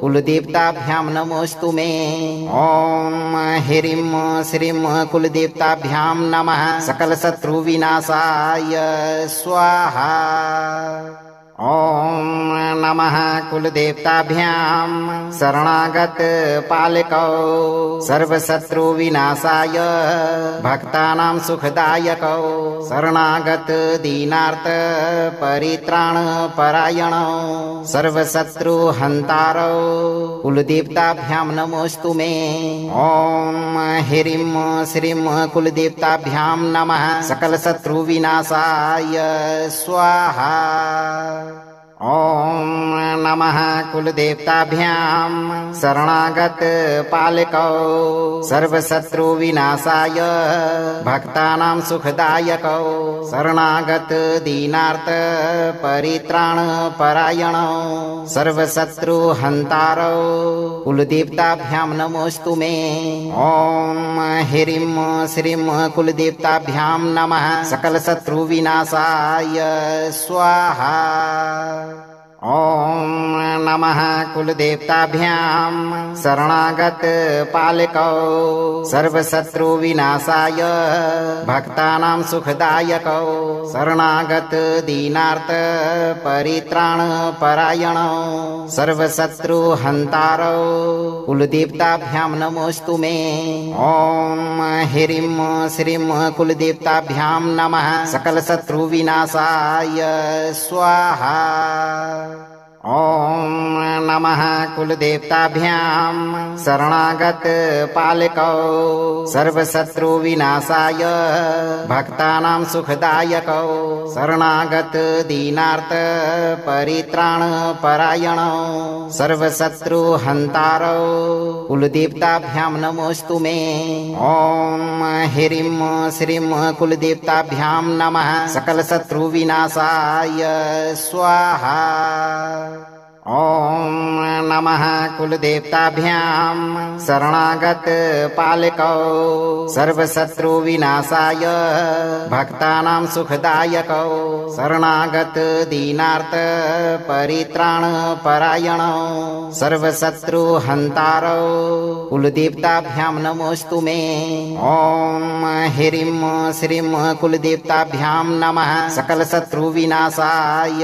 कुलदेवताभ्यां नमोऽस्तु मे। ॐ ह्रीं श्रीं कुलदेवताभ्यां नमः सकलशत्रुविनाशाय स्वाहा। ॐ नमः कुलदेवताभ्यां शरणागत पालकौ सर्वशत्रुविनाशाय भक्तानां सुखदायकौ शरणागत दीनार्थ परित्राण परायणौ सर्वशत्रुहन्तारौ कुलदेवताभ्यां नमोऽस्तु मे। ॐ ह्रीं श्रीं कुलदेवताभ्यां नमः सकलशत्रुविनाशाय स्वाहा। ॐ नमः कुलदेवताभ्यां शरणागत पालकौ सर्वशत्रुविनाशाय भक्तानां सुखदायकौ शरणागत दीनार्थ परित्राण परायणौ सर्वशत्रुहन्तारौ कुलदेवताभ्यां नमोऽस्तु मे। ॐ ह्रीं श्रीं कुलदेवताभ्यां नमः सकलशत्रुविनाशाय स्वाहा। ॐ नमः कुलदेवताभ्यां शरणागत पालकौ सर्वशत्रुविनाशाय भक्तानां सुखदायकौ शरणागत दीनार्थ परित्राण परायणौ सर्वशत्रुहन्तारौ कुलदेवताभ्यां नमोऽस्तु मे। ॐ ह्रीं श्रीं कुलदेवताभ्यां नमः सकलशत्रुविनाशाय स्वाहा। ॐ नमः कुलदेवताभ्यां शरणागत पालकौ सर्वशत्रुविनाशाय भक्तानां सुखदायकौ शरणागत दीनार्थ परित्राण परायणौ सर्वशत्रुहन्तारौ कुलदेवताभ्यां नमोऽस्तु मे। ॐ ह्रीं श्रीं कुलदेवताभ्यां नमः सकलशत्रुविनाशाय स्वाहा। ॐ नमः कुलदेवताभ्यां शरणागत पालकौ सर्वशत्रुविनाशाय भक्तानां सुखदायकौ शरणागत दीनार्थ परित्राण परायणौ सर्वशत्रुहन्तारौ कुलदेवताभ्यां नमोऽस्तु मे। ॐ ह्रीं श्रीं कुलदेवताभ्यां नमः सकलशत्रुविनाशाय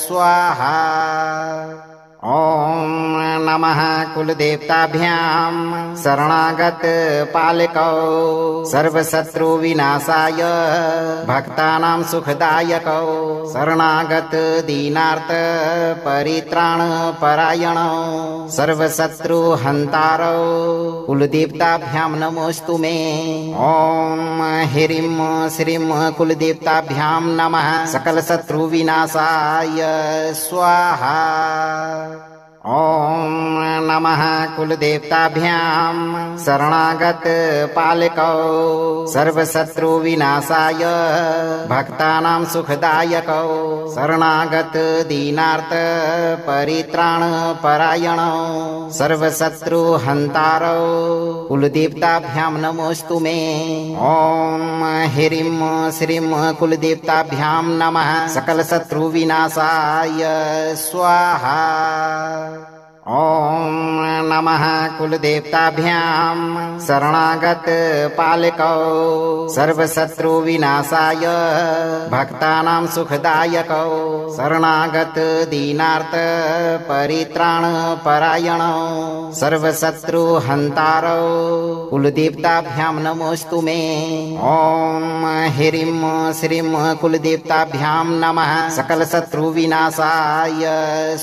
स्वाहा। ॐ नमः कुलदेवताभ्यां शरणागत पालकौ सर्वशत्रुविनाशाय भक्तानां सुखदायकौ शरणागत दीनार्थ परित्राण परायणौ सर्वशत्रुहन्तारौ कुलदेवताभ्यां नमोऽस्तु मे। ॐ ह्रीं श्रीं कुलदेवताभ्यां नमः सकलशत्रुविनाशाय स्वाहा। ॐ नमः कुलदेवताभ्यां शरणागत पालकौ सर्वशत्रुविनाशाय भक्तानां सुखदायकौ शरणागत दीनार्थ परित्राण परायणौ सर्वशत्रुहन्तारौ कुलदेवताभ्यां नमोऽस्तु मे। ॐ ह्रीं श्रीं कुलदेवताभ्यां नमः सकलशत्रुविनाशाय स्वाहा। ॐ नमः कुलदेवताभ्यां शरणागत पालकौ सर्वशत्रुविनाशाय भक्तानां सुखदायकौ शरणागत दीनार्थ परित्राण परायणौ सर्वशत्रुहन्तारौ कुलदेवताभ्यां नमोऽस्तु मे। ॐ ह्रीं श्रीं कुलदेवताभ्यां नमः सकलशत्रुविनाशाय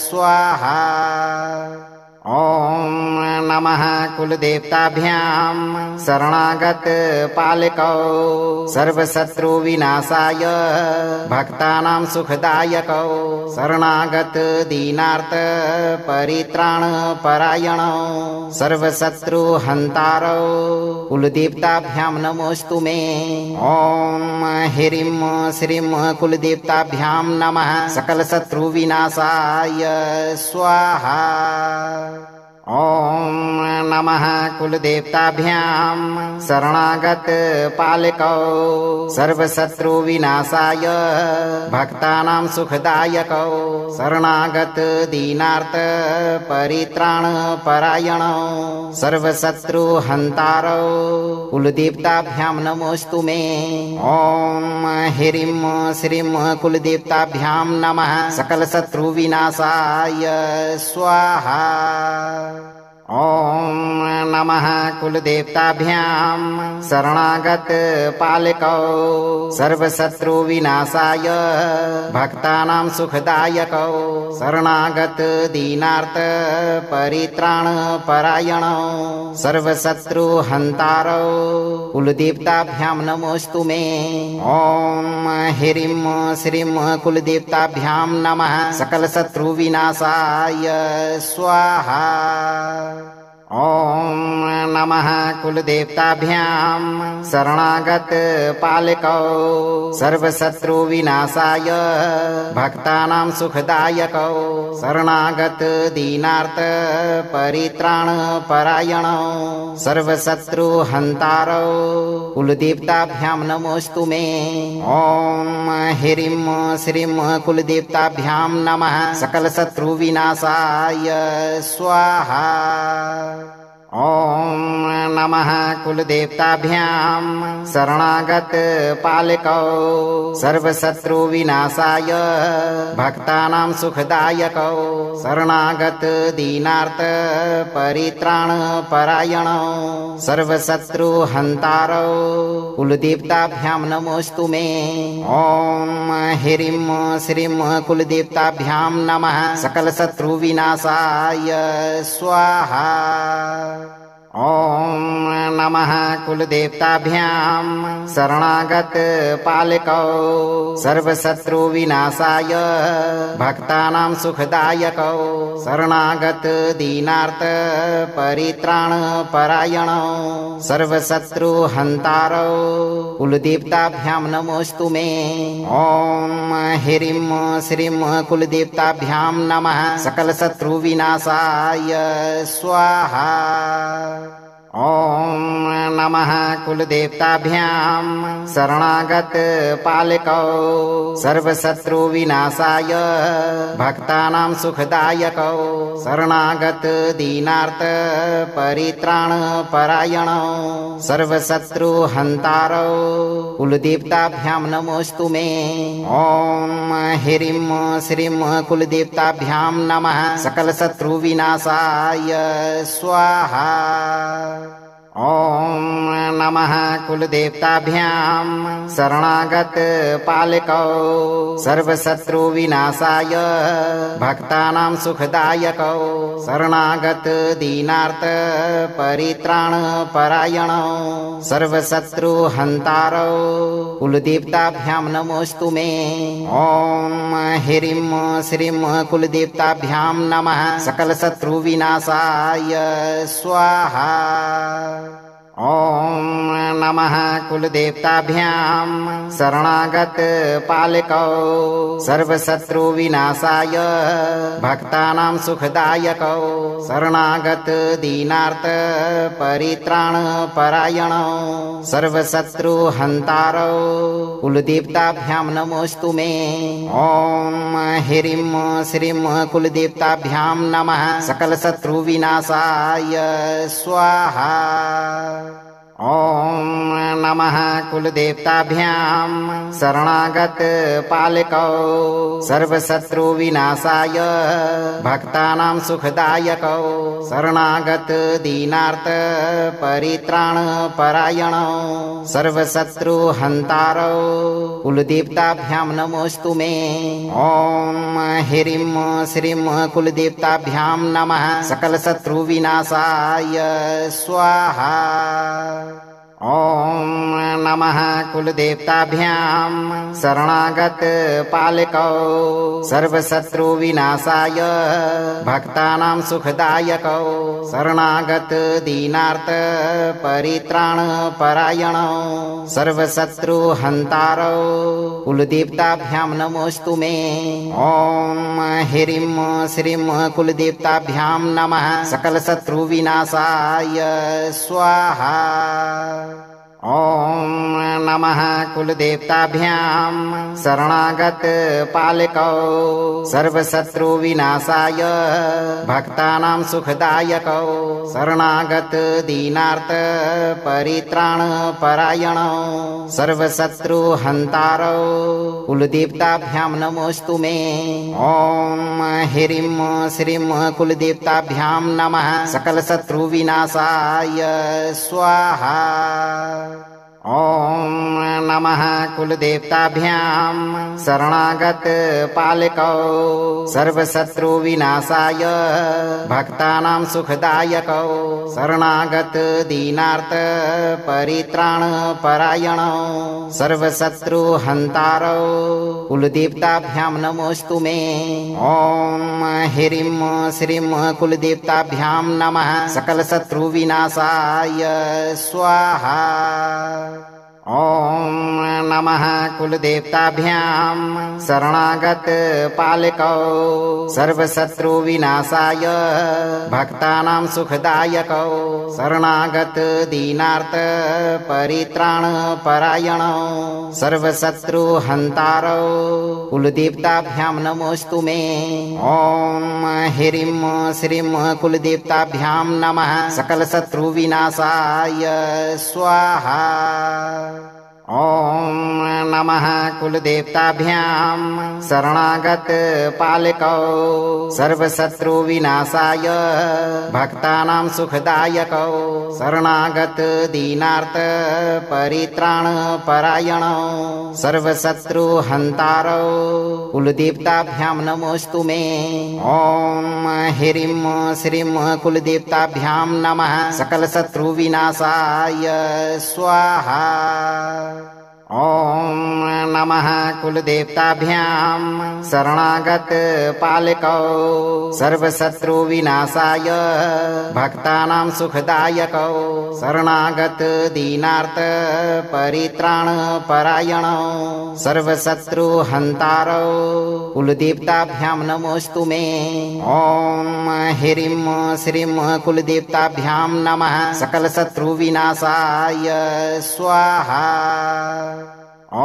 स्वाहा। ॐ नमः कुलदेवताभ्यां शरणागत पालकौ सर्वशत्रु विनाशाय भक्तानां सुखदायकौ शरणागत दीनार्थ परित्राण परायणौ सर्वशत्रु हन्तारौ कुलदेवताभ्यां नमोऽस्तु मे। ॐ ह्रीं श्रीं कुलदेवताभ्यां नमः सकलशत्रु विनाशाय स्वाहा। ॐ नमः कुलदेवताभ्यां शरणागत पालकौ सर्वशत्रु विनाशाय भक्तानां सुखदायकौ शरणागत दीनार्थ परित्राण परायणौ सर्वशत्रु हन्तारौ कुलदेवताभ्यां नमोऽस्तु मे। ॐ ह्रीं श्रीं कुलदेवताभ्यां नमः सकलशत्रु विनाशाय स्वाहा। ॐ नमः कुलदेवताभ्यां शरणागत पालकौ सर्वशत्रु विनाशाय भक्तानां सुखदायकौ शरणागत दीनार्थ परित्राण परायणौ सर्वशत्रु हन्तारौ कुलदेवताभ्यां नमोऽस्तु मे। ॐ ह्रीं श्रीं कुलदेवताभ्यां नमः सकलशत्रु विनाशाय स्वाहा। ॐ नमः कुलदेवताभ्यां शरणागत पालकौ सर्वशत्रु विनाशाय भक्तानां सुखदायकौ शरणागत दीनार्थ परित्राण परायणौ सर्वशत्रु हन्तारौ कुलदेवताभ्यां नमोऽस्तु मे। ॐ ह्रीं श्रीं कुलदेवताभ्यां नमः सकलशत्रु विनाशाय स्वाहा। ॐ नमः कुलदेवताभ्यां शरणागत पालकौ सर्वशत्रु विनाशाय भक्तानां सुखदायकौ शरणागत दीनार्थ परित्राण परायणौ सर्वशत्रु हन्तारौ कुलदेवताभ्यां नमोऽस्तु मे। ॐ ह्रीं श्रीं कुलदेवताभ्यां नमः सकलशत्रु विनाशाय स्वाहा। ॐ नमः कुलदेवताभ्यां शरणागत पालकौ सर्वशत्रु विनाशाय भक्तानां सुखदायकौ शरणागत दीनार्थ परित्राण परायणौ सर्वशत्रु हन्तारौ कुलदेवताभ्यां नमोऽस्तु मे। ॐ ह्रीं श्रीं कुलदेवताभ्यां नमः सकलशत्रु विनाशाय स्वाहा। ॐ नमः कुलदेवताभ्यां शरणागत पालकौ सर्वशत्रु विनाशाय भक्तानां सुखदायकौ शरणागत दीनार्थ परित्राण परायणौ सर्वशत्रु हन्तारौ कुलदेवताभ्यां नमोऽस्तु मे। ॐ ह्रीं श्रीं कुलदेवताभ्यां नमः सकलशत्रु विनाशाय स्वाहा। ॐ नमः कुलदेवताभ्यां शरणागत पालकौ सर्वशत्रु विनाशाय भक्तानां सुखदायकौ शरणागत दीनार्थ परित्राण परायणौ सर्वशत्रु हन्तारौ कुलदेवताभ्यां नमोऽस्तु मे। ॐ ह्रीं श्रीं कुलदेवताभ्यां नमः सकलशत्रु विनाशाय स्वाहा। ॐ नमः कुलदेवताभ्यां शरणागत पालकौ सर्वशत्रु विनाशाय भक्तानां सुखदायकौ शरणागत दीनार्थ परित्राण परायणौ सर्वशत्रु हन्तारौ कुलदेवताभ्यां नमोऽस्तु मे। ॐ ह्रीं श्रीं कुलदेवताभ्यां नमः सकलशत्रु विनाशाय स्वाहा। ॐ नमः कुलदेवताभ्यां शरणागत पालकौ सर्वशत्रुविनाशाय भक्तानां सुखदायकौ शरणागत दीनार्थ परित्राणपरायणौ सर्वशत्रुहन्तारौ कुलदेवताभ्यां नमोऽस्तु मे। ॐ ह्रीं श्रीं कुलदेवताभ्यां नमः सकलशत्रुविनाशाय स्वाहा। ॐ नमः कुलदेवताभ्यां शरणागत पालकौ सर्वशत्रुविनाशाय भक्तानां सुखदायकौ शरणागत दीनार्थ परित्राणपरायणौ सर्वशत्रुहन्तारौ कुलदेवताभ्यां नमोऽस्तु मे। ॐ ह्रीं श्रीं कुलदेवताभ्यां नमः सकलशत्रुविनाशाय स्वाहा। ॐ नमः कुलदेवताभ्यां शरणागत पालकौ सर्वशत्रुविनाशाय भक्तानां सुखदायकौ शरणागत दीनार्थ परित्राणपरायणौ सर्वशत्रुहन्तारौ कुलदेवताभ्यां नमोऽस्तु मे। ॐ ह्रीं श्रीं कुलदेवताभ्यां नमः सकलशत्रुविनाशाय स्वाहा। ॐ नमः कुलदेवताभ्यां शरणागत पालकौ सर्वशत्रुविनाशाय भक्तानां सुखदायकौ शरणागत दीनार्थ परित्राणपरायणौ सर्वशत्रुहन्तारौ कुलदेवताभ्यां नमोऽस्तु मे। ॐ ह्रीं श्रीं कुलदेवताभ्यां नमः सकलशत्रुविनाशाय स्वाहा। ॐ नमः कुलदेवताभ्यां शरणागत पालकौ सर्वशत्रुविनाशाय भक्तानां सुखदायकौ शरणागत दीनार्थ परित्राणपरायणौ सर्वशत्रुहन्तारौ कुलदेवताभ्यां नमोऽस्तु मे। ॐ ह्रीं श्रीं कुलदेवताभ्यां नमः सकलशत्रुविनाशाय स्वाहा। ॐ नमः कुलदेवताभ्यां शरणागत पालकौ सर्वशत्रुविनाशाय भक्तानां सुखदायकौ शरणागत दीनार्थ परित्राणपरायणौ सर्वशत्रुहन्तारौ कुलदेवताभ्यां नमोऽस्तु मे। ॐ ह्रीं श्रीं कुलदेवताभ्यां नमः सकलशत्रुविनाशाय स्वाहा। ॐ नमः कुलदेवताभ्यां शरणागत पालकौ सर्वशत्रुविनाशाय भक्तानां सुखदायकौ शरणागत दीनार्थ परित्राणपरायणौ सर्वशत्रुहन्तारौ कुलदेवताभ्यां नमोऽस्तु मे। ॐ ह्रीं श्रीं कुलदेवताभ्यां नमः सकलशत्रुविनाशाय स्वाहा। ॐ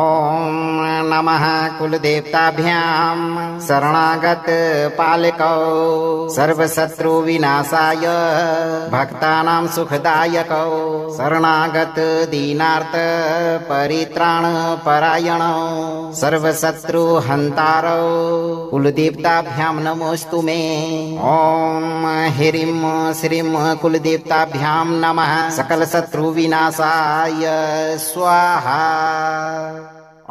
नमः कुलदेवताभ्यां शरणागत पालकौ सर्वशत्रुविनाशाय भक्तानां सुखदायकौ शरणागत दीनार्थ परित्राणपरायणौ सर्वशत्रुहन्तारौ कुलदेवताभ्यां नमोऽस्तु मे। ॐ ह्रीं श्रीं कुलदेवताभ्यां नमः सकलशत्रुविनाशाय स्वाहा।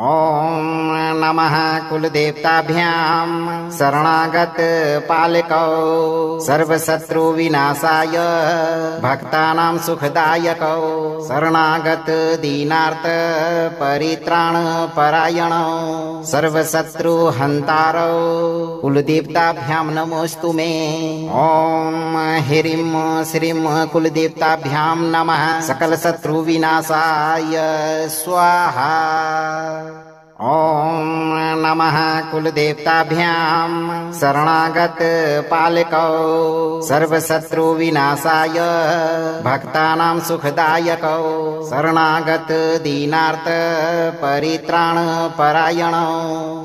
ॐ नमः कुलदेवताभ्यां शरणागत पालकौ सर्वशत्रुविनाशाय भक्तानां सुखदायकौ शरणागत दीनार्थ परित्राणपरायणौ सर्वशत्रुहन्तारौ कुलदेवताभ्यां नमोऽस्तु मे। ॐ ह्रीं श्रीं कुलदेवताभ्यां नमः सकलशत्रुविनाशाय स्वाहा। ॐ नमः कुलदेवताभ्यां शरणागत पालकौ सर्वशत्रुविनाशाय भक्तानां सुखदायकौ शरणागत दीनार्थ परित्राणपरायणौ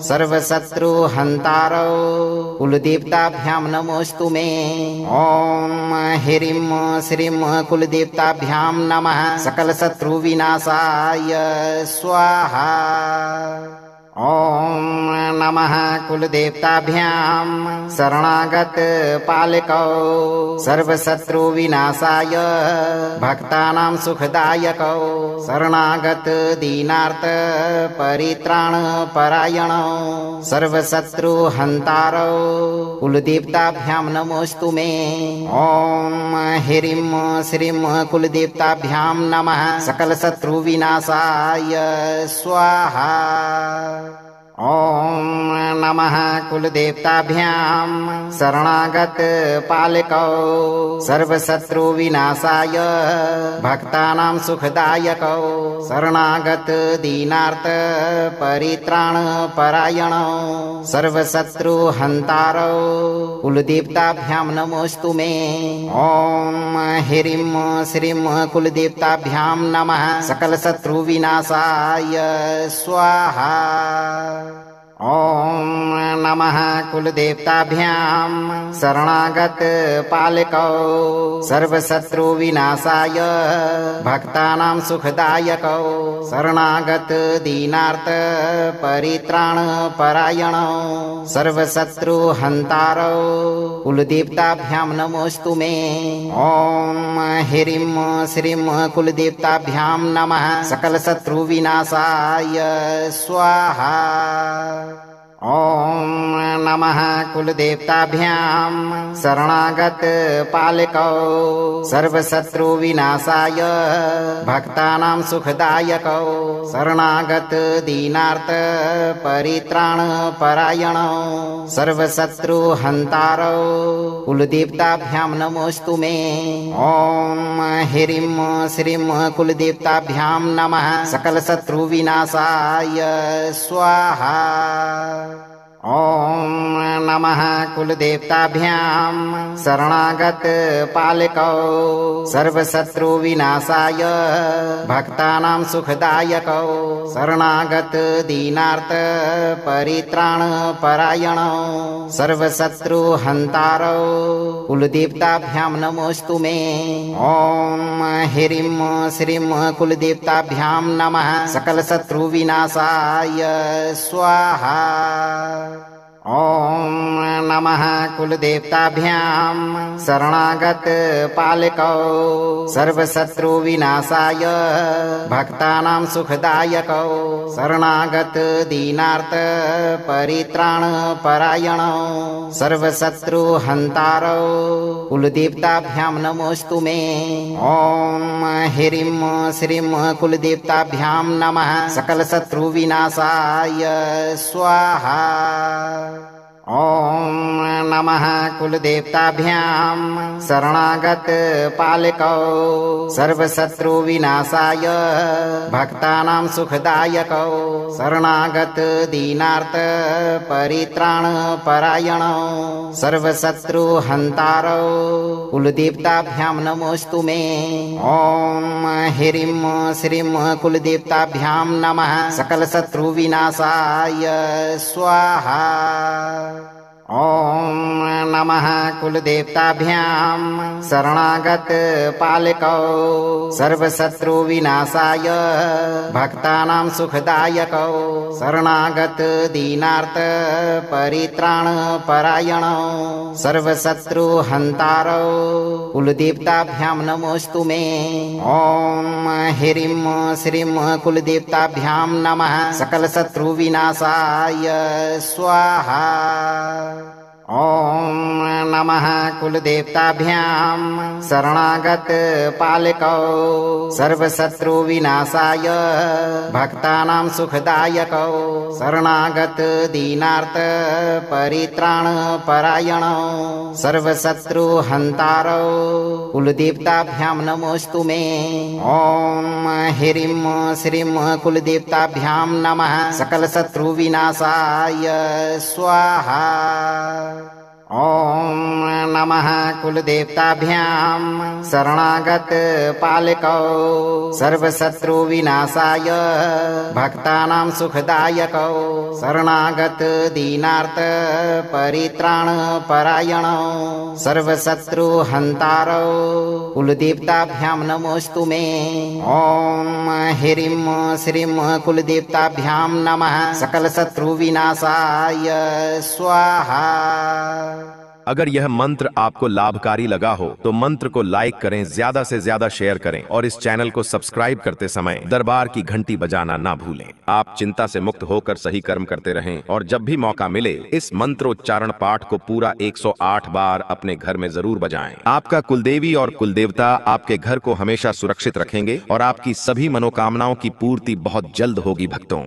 सर्वशत्रुहन्तारौ कुलदेवताभ्यां नमोऽस्तु मे। ॐ ह्रीं श्रीं कुलदेवताभ्यां नमः सकलशत्रुविनाशाय स्वाहा। ॐ नमः कुलदेवताभ्यां शरणागत पालकौ सर्वशत्रुविनाशाय भक्तानां सुखदायकौ शरणागत दीनार्थ परित्राण परायणौ सर्वशत्रुहन्तारौ कुलदेवताभ्यां नमोऽस्तु मे। ॐ ह्रीं श्रीं कुलदेवताभ्यां नमः सकलशत्रुविनाशाय स्वाहा। ॐ नमः कुलदेवताभ्यां शरणागत पालकौ सर्वशत्रुविनाशाय भक्तानां सुखदायकौ शरणागत दीनार्थ परित्राण परायणौ सर्वशत्रुहन्तारौ कुलदेवताभ्यां नमोऽस्तु मे। ॐ ह्रीं श्रीं कुलदेवताभ्यां नमः सकलशत्रुविनाशाय स्वाहा। ॐ नमः कुलदेवताभ्यां शरणागत पालकौ सर्वशत्रुविनाशाय भक्तानां सुखदायकौ शरणागत दीनार्थ परित्राण परायणौ सर्वशत्रुहन्तारौ कुलदेवताभ्यां नमोऽस्तु मे। ॐ ह्रीं श्रीं कुलदेवताभ्यां नमः सकलशत्रुविनाशाय स्वाहा। ॐ नमः कुलदेवताभ्यां शरणागत पालकौ सर्वशत्रुविनाशाय भक्तानां सुखदायकौ शरणागत दीनार्थ परित्राण परायणौ सर्वशत्रुहन्तारौ कुलदेवताभ्यां नमोऽस्तु मे। ॐ ह्रीं श्रीं कुलदेवताभ्यां नमः सकलशत्रुविनाशाय स्वाहा। ॐ नमः कुलदेवताभ्यां शरणागत पालकौ सर्वशत्रुविनाशाय भक्तानां सुखदायकौ शरणागत दीनार्थ परित्राण परायणौ सर्वशत्रुहन्तारौ कुलदेवताभ्यां नमोऽस्तु मे। ॐ ह्रीं श्रीं कुलदेवताभ्यां नमः सकलशत्रुविनाशाय स्वाहा। ॐ नमः कुलदेवताभ्यां शरणागत पालकौ सर्वशत्रुविनाशाय भक्तानां सुखदायकौ शरणागत दीनार्थ परित्राण परायणौ सर्वशत्रुहन्तारौ कुलदेवताभ्यां नमोऽस्तु मे। ॐ ह्रीं श्रीं कुलदेवताभ्यां नमः सकलशत्रुविनाशाय स्वाहा। ॐ नमः कुलदेवताभ्यां शरणागत पालकौ सर्वशत्रुविनाशाय भक्तानां सुखदायकौ शरणागत दीनार्थ परित्राण परायणौ सर्वशत्रुहन्तारौ कुलदेवताभ्यां नमोऽस्तु मे। ॐ ह्रीं श्रीं कुलदेवताभ्यां नमः सकलशत्रुविनाशाय स्वाहा। ॐ नमः कुलदेवताभ्यां शरणागत पालकौ सर्वशत्रुविनाशाय भक्तानां सुखदायकौ शरणागत दीनार्थ परित्राण परायणौ सर्वशत्रुहन्तारौ कुलदेवताभ्यां नमोऽस्तु मे। ॐ ह्रीं श्रीं कुलदेवताभ्यां नमः सकलशत्रुविनाशाय स्वाहा। ॐ नमः कुलदेवताभ्यां शरणागत पालकौ सर्वशत्रुविनाशाय भक्तानां सुखदायकौ शरणागत दीनार्थ परित्राण परायणौ सर्वशत्रुहन्तारौ कुलदेवताभ्यां नमोऽस्तु मे। ॐ ह्रीं श्रीं कुलदेवताभ्यां नमः सकलशत्रुविनाशाय स्वाहा। ॐ नमः कुलदेवताभ्यां शरणागत पालकौ सर्वशत्रु विनाशाय भक्तानां सुखदायकौ शरणागत दीनार्थ परित्राण परायणौ सर्वशत्रु हन्तारौ कुलदेवताभ्यां नमोऽस्तु मे। ॐ ह्रीं श्रीं कुलदेवताभ्यां नमः सकल शत्रु विनाशाय स्वाहा। अगर यह मंत्र आपको लाभकारी लगा हो तो मंत्र को लाइक करें, ज्यादा से ज्यादा शेयर करें और इस चैनल को सब्सक्राइब करते समय दरबार की घंटी बजाना ना भूलें। आप चिंता से मुक्त होकर सही कर्म करते रहें और जब भी मौका मिले इस मंत्रोच्चारण पाठ को पूरा 108 बार अपने घर में जरूर बजाएं। आपका कुलदेवी और कुलदेवता आपके घर को हमेशा सुरक्षित रखेंगे और आपकी सभी मनोकामनाओं की पूर्ति बहुत जल्द होगी भक्तों।